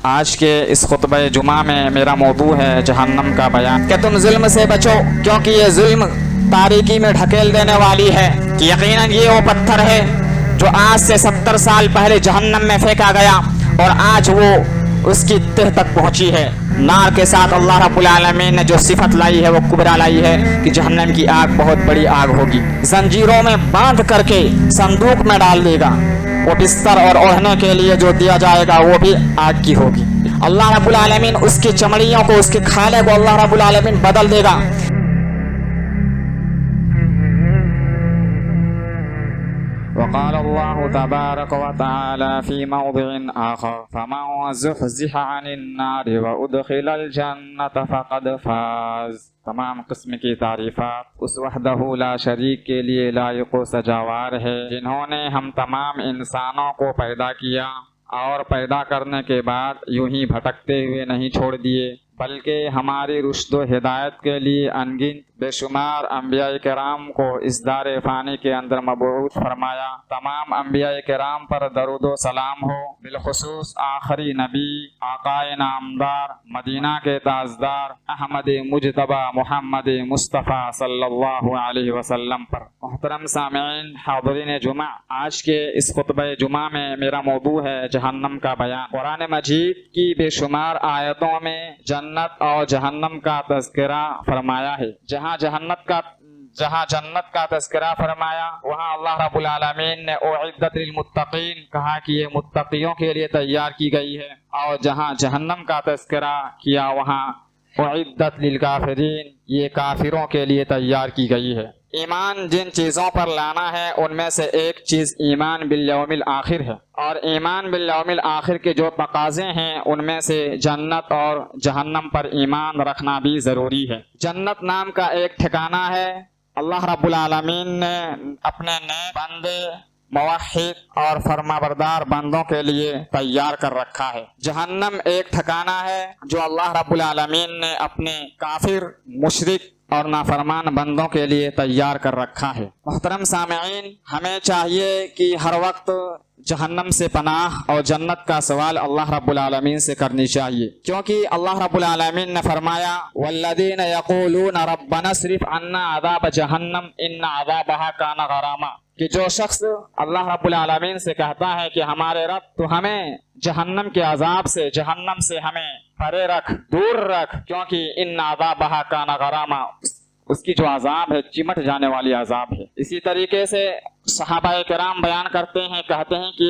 آج کے اس خطبہ جمعہ میں میرا موضوع ہے جہنم کا بیان کہ تم ظلم سے بچو، کیونکہ یہ ظلم تاریکی میں ڈھکیل دینے والی ہے، کہ یقیناً یہ وہ پتھر ہے جو آج سے 70 سال پہلے جہنم میں پھینکا گیا اور آج وہ اس کی تہ تک پہنچی ہے۔ نار کے ساتھ اللہ رب العالمین نے جو صفت لائی ہے وہ کبرا لائی ہے کہ جہنم کی آگ بہت بڑی آگ ہوگی، زنجیروں میں باندھ کر کے صندوق میں ڈال دے گا، وہ بستر اور اوڑھنے کے لیے جو دیا جائے گا وہ بھی آگ کی ہوگی۔ اللہ رب العالمین اس کی چمڑیوں کو، اس کے کھالے کو اللہ رب العالمین بدل دے گا۔ وقال الله تبارك وتعالى في موضع آخر فمن زحزح عن النار وأدخل الجنة فقد فاز۔ تمام قسم کی تعریفات اس وحدہ لا شریک کے لیے لائق و سجاوار ہے، جنہوں نے ہم تمام انسانوں کو پیدا کیا اور پیدا کرنے کے بعد یوں ہی بھٹکتے ہوئے نہیں چھوڑ دیے، بلکہ ہماری رشد و ہدایت کے لیے انگنت بے شمار انبیاء کرام کو اس دار فانی کے اندر مبعوث فرمایا۔ تمام انبیاء کرام پر درود و سلام ہو، بالخصوص آخری نبی آقائے نامدار مدینہ کے تاجدار احمد مجتبی محمد مصطفیٰ صلی اللہ علیہ وسلم پر۔ محترم سامعین، حاضرین جمعہ، آج کے اس خطبہ جمعہ میں میرا موضوع ہے جہنم کا بیان۔ قرآن مجید کی بے شمار آیتوں میں جنت اور جہنم کا تذکرہ فرمایا ہے۔ جہاں جنت کا تذکرہ فرمایا، وہاں اللہ رب العالمین نے اعدت للمتقین کہا کہ یہ متقیوں کے لیے تیار کی گئی ہے، اور جہاں جہنم کا تذکرہ کیا وہاں اعدت للکافرین، یہ کافروں کے لیے تیار کی گئی ہے۔ ایمان جن چیزوں پر لانا ہے ان میں سے ایک چیز ایمان بالیوم الآخر ہے، اور ایمان بالیوم الآخر کے جو تقاضے ہیں ان میں سے جنت اور جہنم پر ایمان رکھنا بھی ضروری ہے۔ جنت نام کا ایک ٹھکانہ ہے، اللہ رب العالمین نے اپنے نئے بندے موحد اور فرمانبردار بندوں کے لیے تیار کر رکھا ہے۔ جہنم ایک ٹھکانہ ہے جو اللہ رب العالمین نے اپنے کافر، مشرک اور نافرمان بندوں کے لیے تیار کر رکھا ہے۔ محترم سامعین، ہمیں چاہیے کہ ہر وقت جہنم سے پناہ اور جنت کا سوال اللہ رب العالمین سے کرنی چاہیے، کیونکہ اللہ رب العالمین نے فرمایا والذین یقولون ربنا اصرف عنا عذاب جہنم ان عذابها کان غراما، کہ جو شخص اللہ رب العالمین سے کہتا ہے کہ ہمارے رب تو ہمیں جہنم کے عذاب سے، جہنم سے ہمیں پرے رکھ، دور رکھ، کیونکہ ان عذابها کان غراما، اس کی جو عذاب ہے چمٹ جانے والی عذاب ہے۔ اسی طریقے سے صحابہ کرام بیان کرتے ہیں، کہتے ہیں کہ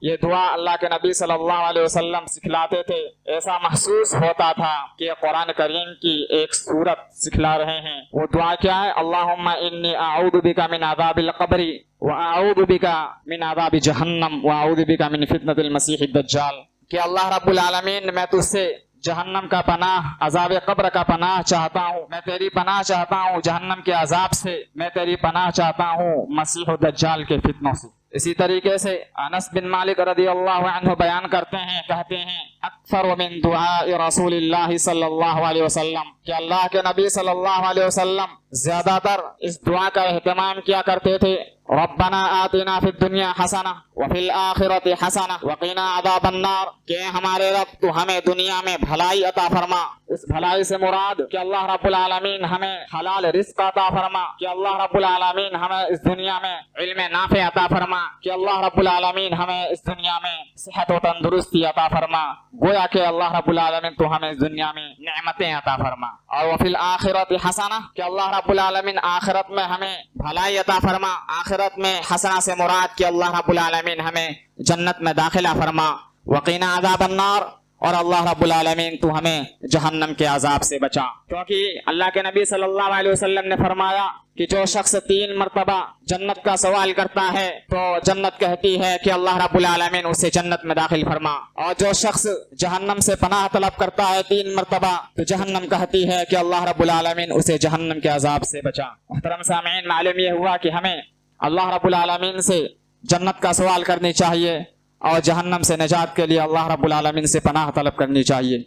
یہ دعا اللہ کے نبی صلی اللہ علیہ وسلم سکھلاتے تھے، ایسا محسوس ہوتا تھا کہ قرآن کریم کی ایک سورت سکھلا رہے ہیں۔ وہ دعا کیا ہے؟ اللہم انی اعوذ بک من عذاب القبر واعوذ بک من عذاب جہنم واعوذ بک من فتنۃ المسیح الدجال، کہ اللہ رب العالمین میں تجھ سے جہنم کا پناہ، عذاب قبر کا پناہ چاہتا ہوں، میں تیری پناہ چاہتا ہوں جہنم کے عذاب سے، میں تیری پناہ چاہتا ہوں مسیح الدجال کے فتنوں سے۔ اسی طریقے سے انس بن مالک رضی اللہ عنہ بیان کرتے ہیں، کہتے ہیں اکثر من دعاء رسول اللہ صلی اللہ علیہ وسلم، کہ اللہ کے نبی صلی اللہ علیہ وسلم زیادہ تر اس دعا کا اہتمام کیا کرتے تھے، ربنا آتنا فی الدنیا حسنہ وفی الآخرۃ حسنہ وقنا عذاب النار، کہ ہمارے رب تو ہمیں دنیا میں بھلائی عطا فرما، اس بھلائی سے مراد کہ اللہ رب العالمین ہمیں حلال رزق عطا فرما، کہ اللہ رب العالمین ہمیں اس دنیا میں علم نافع عطا فرما، کہ اللہ رب العالمین ہمیں اس دنیا میں صحت و تندرستی عطا فرما، گویا کہ اللہ رب العالمین تو ہمیں اس دنیا میں نعمتیں عطا فرما، اور وفی الآخرۃ حسنہ، کہ اللہ رب العالمین آخرت میں ہمیں بھلائی عطا فرما، آخرت میں حسنہ سے مراد کہ اللہ رب العالمین ہمیں جنت میں داخلہ فرما، وقینا عذاب النار، اور اللہ رب العالمین تو ہمیں جہنم کے عذاب سے بچا، کیونکہ اللہ کے نبی صلی اللہ علیہ وسلم نے فرمایا کہ جو شخص 3 مرتبہ جنت کا سوال کرتا ہے تو جنت کہتی ہے کہ اللہ رب العالمین اسے جنت میں داخل فرما، اور جو شخص جہنم سے پناہ طلب کرتا ہے 3 مرتبہ تو جہنم کہتی ہے کہ اللہ رب العالمین اسے جہنم کے عذاب سے بچا۔ محترم سامعین، معلوم یہ ہوا کہ ہمیں اللہ رب العالمین سے جنت کا سوال کرنی چاہیے اور جہنم سے نجات کے لیے اللہ رب العالمین سے پناہ طلب کرنی چاہیے۔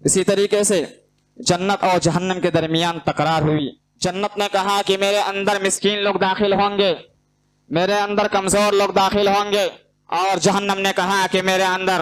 اسی طریقے سے جنت اور جہنم کے درمیان تکرار ہوئی۔ جنت نے کہا کہ میرے اندر مسکین لوگ داخل ہوں گے، میرے اندر کمزور لوگ داخل ہوں گے، اور جہنم نے کہا کہ میرے اندر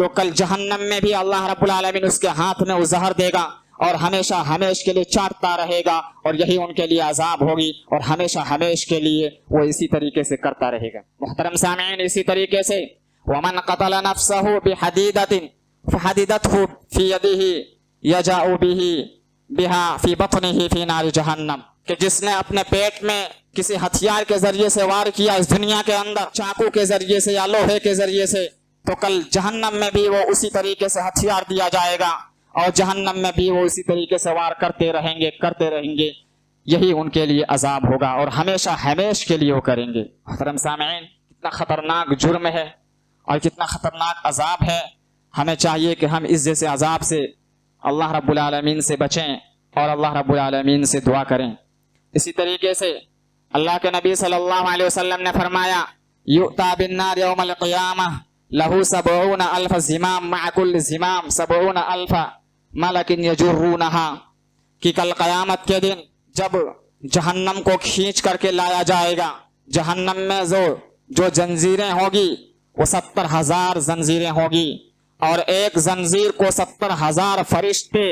تو کل جہنم میں بھی اللہ رب العالمین اس کے ہاتھ میں وہ زہر دے گا اور ہمیشہ ہمیش کے لیے چاٹتا رہے گا، اور یہی ان کے لیے عذاب ہوگی، اور ہمیشہ ہمیش کے لیے وہ اسی طریقے سے کرتا رہے گا۔ محترم سامعین، اسی طریقے سے وَمَنْ قَتَلَ نَفْسَهُ بِحَدِيدَةٍ فَحَدِدَتْهُ فِي يَدِهِ يَجَأُ بِهَا فِي بَطْنِهِ فِي نَارِ جَهَنَّمَ، کہ جس نے اپنے پیٹ میں کسی ہتھیار کے ذریعے سے وار کیا اس دنیا کے اندر، چاقو کے ذریعے سے یا لوہے کے ذریعے سے، تو کل جہنم میں بھی وہ اسی طریقے سے ہتھیار دیا جائے گا، اور جہنم میں بھی وہ اسی طریقے سے وار کرتے رہیں گے، یہی ان کے لیے عذاب ہوگا، اور ہمیشہ ہمیش کے لیے وہ کریں گے۔ محترم سامعین، کتنا خطرناک جرم ہے اور کتنا خطرناک عذاب ہے۔ ہمیں چاہیے کہ ہم اس جیسے عذاب سے اللہ رب العالمین سے بچیں اور اللہ رب العالمین سے دعا کریں۔ اسی طریقے سے اللہ کے نبی صلی اللہ علیہ وسلم نے فرمایا، یؤتی بالنار یوم القیامہ لہ 70,000 زمام مع کل زمام 70,000 ملک یجرونہا، کہ کل قیامت کے دن جب جہنم کو کھینچ کر کے لایا جائے گا، جہنم میں جو زنجیریں ہوگی وہ 70,000 زنجیریں ہوگی، اور ایک زنجیر کو 70,000 فرشتے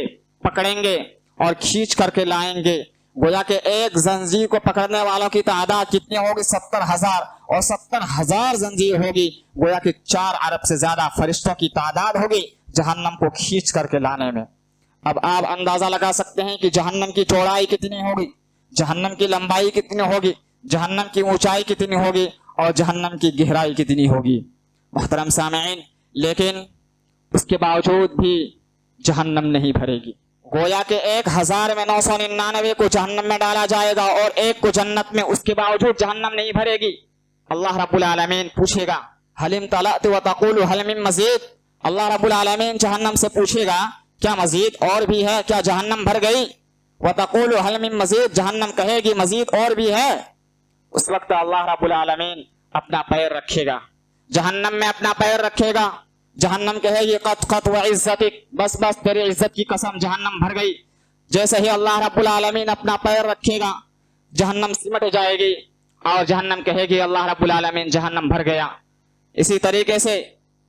پکڑیں گے اور کھینچ کر کے لائیں گے۔ گویا کہ ایک زنجیر کو پکڑنے والوں کی تعداد کتنی ہوگی؟ 70,000، اور 70,000 زنجیر ہوگی، گویا کہ 4 ارب سے زیادہ فرشتوں کی تعداد ہوگی جہنم کو کھینچ کر کے لانے میں۔ اب آپ اندازہ لگا سکتے ہیں کہ جہنم کی چوڑائی کتنی ہوگی، جہنم کی لمبائی کتنی ہوگی، جہنم کی اونچائی کتنی ہوگی، اور جہنم کی گہرائی کتنی ہوگی۔ محترم سامعین، لیکن اس کے باوجود بھی جہنم نہیں بھرے گی۔ گویا کہ 1000 میں 999 کو جہنم میں ڈالا جائے گا اور ایک کو جنت میں، اس کے باوجود جہنم نہیں بھرے گی۔ اللہ رب العالمین پوچھے گا حل امتلأت وتقول حل من مزید، اللہ رب العالمین جہنم سے پوچھے گا کیا مزید اور بھی ہے، کیا جہنم بھر گئی؟ وتقول حل من مزید، جہنم کہے گی مزید اور بھی ہے۔ اس وقت اللہ رب العالمین اپنا پیر رکھے گا، جہنم میں اپنا پیر رکھے گا، جہنم کہے گی قط قط وعزتک، بس بس تیری عزت کی قسم جہنم بھر گئی۔ جیسے ہی اللہ رب العالمین اپنا پیر رکھے گا جہنم سمٹ جائے گی، اور جہنم کہے گی اللہ رب العالمین جہنم بھر گیا۔ اسی طریقے سے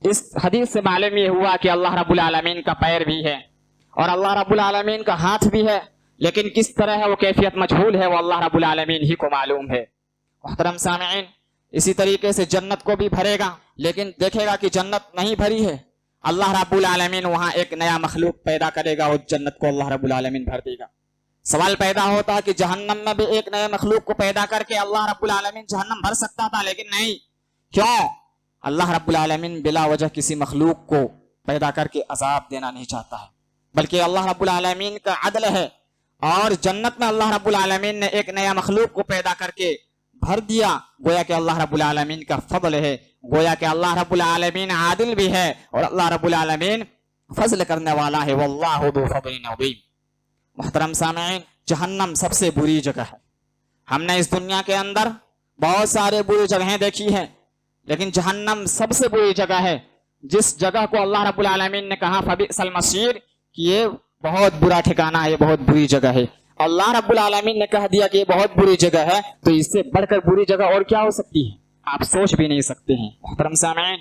اس حدیث سے معلوم یہ ہوا کہ اللہ رب العالمین کا پیر بھی ہے اور اللہ رب العالمین کا ہاتھ بھی ہے، لیکن کس طرح ہے وہ کیفیت مجہول ہے، وہ اللہ رب العالمین ہی کو معلوم ہے۔ محترم سامعین، اسی طریقے سے جنت کو بھی بھرے گا، لیکن دیکھے گا کہ جنت نہیں بھری ہے، اللہ رب العالمین وہاں ایک نیا مخلوق پیدا کرے گا اور جنت کو اللہ رب العالمین بھر دے گا۔ سوال پیدا ہوتا ہے کہ جہنم میں بھی ایک نئے مخلوق کو پیدا کر کے اللہ رب العالمین جہنم بھر سکتا تھا، لیکن نہیں۔ کیوں؟ اللہ رب العالمین بلا وجہ کسی مخلوق کو پیدا کر کے عذاب دینا نہیں چاہتا ہے، بلکہ اللہ رب العالمین کا عدل ہے، اور جنت میں اللہ رب العالمین نے ایک نیا مخلوق کو پیدا کر کے بھر دیا، گویا کہ اللہ رب العالمین کا فضل ہے، گویا کہ اللہ رب العالمین عادل بھی ہے اور اللہ رب العالمین فضل کرنے والا ہے، واللہ ذو فضل عظیم۔ محترم سامعین، جہنم سب سے بری جگہ ہے۔ ہم نے اس دنیا کے اندر بہت سارے بری جگہیں دیکھی ہیں، لیکن جہنم سب سے بری جگہ ہے، جس جگہ کو اللہ رب العالمین نے کہا فبئس المصیر، کہ یہ بہت برا ٹھکانہ ہے، یہ بہت بری جگہ ہے۔ اللہ رب العالمین نے کہہ دیا کہ یہ بہت بری جگہ ہے، تو اس سے بڑھ کر بری جگہ اور کیا ہو سکتی ہے؟ آپ سوچ بھی نہیں سکتے ہیں۔ محترم سامعین،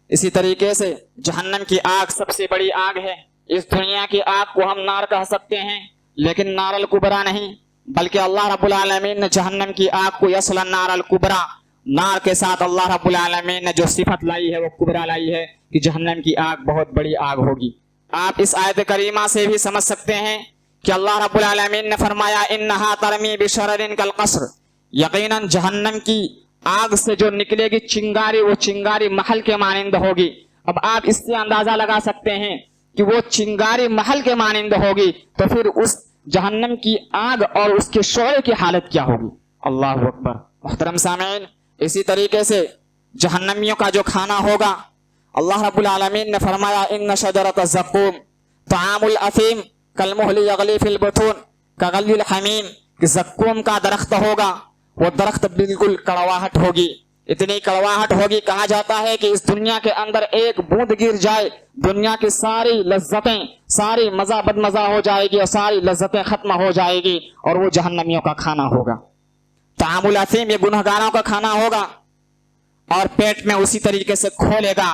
اسی طریقے سے جہنم کی آگ سب سے بڑی آگ ہے۔ اس دنیا کی آگ کو ہم نار کہہ سکتے ہیں، لیکن نار الکبریٰ نہیں، بلکہ اللہ رب العالمین نے جہنم کی آگ کو یصلی النار الکبریٰ، نار کے ساتھ اللہ رب العالمین نے جو صفت لائی ہے وہ کبریٰ لائی ہے، کہ جہنم کی آگ بہت بڑی آگ ہوگی۔ آپ اس آیت کریمہ سے بھی سمجھ سکتے ہیں کہ اللہ رب العالمین نے فرمایا انہا ترمی بشرر کالقصر، یقیناً جہنم کی آگ سے جو نکلے گی چنگاری، وہ چنگاری محل کے مانند ہوگی۔ اب آپ اس سے اندازہ لگا سکتے ہیں کہ وہ چنگاری محل کے مانند ہوگی، تو پھر اس جہنم کی آگ اور اس کے شعلے کی حالت کیا ہوگی؟ اللہ اکبر۔ محترم سامعین، اسی طریقے سے جہنمیوں کا جو کھانا ہوگا، اللہ رب العالمین نے فرمایا ان شجرۃ الزقوم طعام الاثیم کالمہل یغلی فی البطون کغلی الحمیم، کہ زقوم کا درخت ہوگا، وہ درخت بالکل کڑواہٹ ہوگی، اتنی کڑواہٹ ہوگی، کہا جاتا ہے کہ اس دنیا کے اندر ایک بوند گر جائے دنیا کی ساری لذتیں، ساری مزہ بد مزہ ہو جائے گی اور ساری لذتیں ختم ہو جائے گی، اور وہ جہنمیوں کا کھانا ہوگا۔ طعام الاثیم، یہ گنہگاروں کا کھانا ہوگا، اور پیٹ میں اسی طریقے سے کھولے گا